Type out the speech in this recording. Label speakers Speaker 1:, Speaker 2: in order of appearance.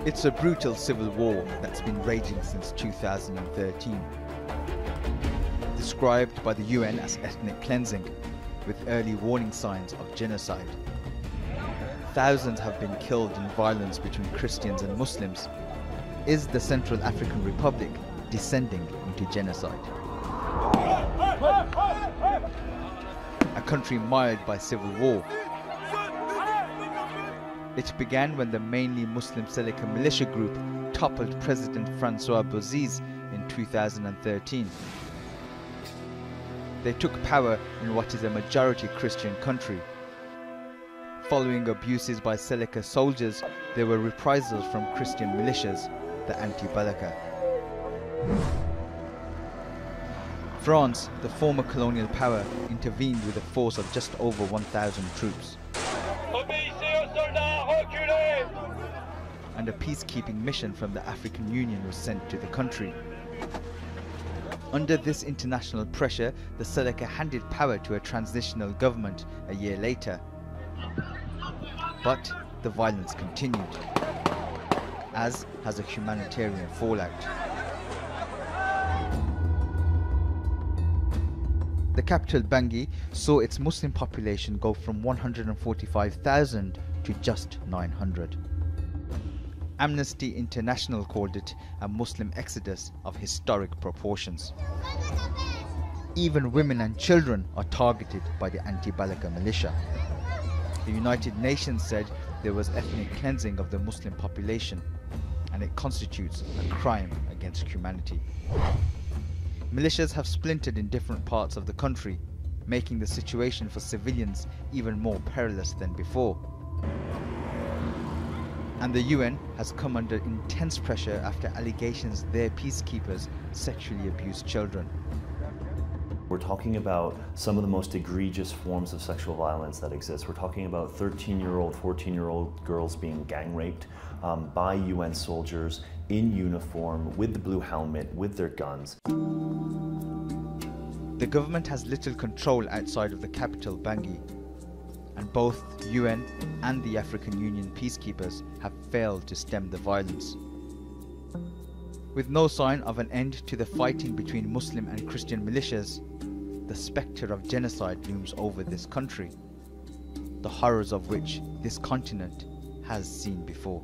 Speaker 1: It's a brutal civil war that's been raging since 2013. Described by the UN as ethnic cleansing, with early warning signs of genocide. Thousands have been killed in violence between Christians and Muslims. Is the Central African Republic descending into genocide? A country mired by civil war. It began when the mainly Muslim Seleka militia group toppled President Francois Bozize in 2013. They took power in what is a majority Christian country. Following abuses by Seleka soldiers, there were reprisals from Christian militias, the anti-Balaka. France, the former colonial power, intervened with a force of just over 1,000 troops. And a peacekeeping mission from the African Union was sent to the country. Under this international pressure, the Seleka handed power to a transitional government a year later. But the violence continued, as has a humanitarian fallout. The capital Bangui saw its Muslim population go from 145,000 to just 900. Amnesty International called it a Muslim exodus of historic proportions. Even women and children are targeted by the anti-Balaka militia. The United Nations said there was ethnic cleansing of the Muslim population, and it constitutes a crime against humanity. Militias have splintered in different parts of the country, making the situation for civilians even more perilous than before. And the UN has come under intense pressure after allegations their peacekeepers sexually abuse children.
Speaker 2: We're talking about some of the most egregious forms of sexual violence that exist. We're talking about 13-year-old, 14-year-old girls being gang raped by UN soldiers in uniform, with the blue helmet, with their guns.
Speaker 1: The government has little control outside of the capital, Bangui, and both UN and the African Union peacekeepers have failed to stem the violence. With no sign of an end to the fighting between Muslim and Christian militias, the spectre of genocide looms over this country, the horrors of which this continent has seen before.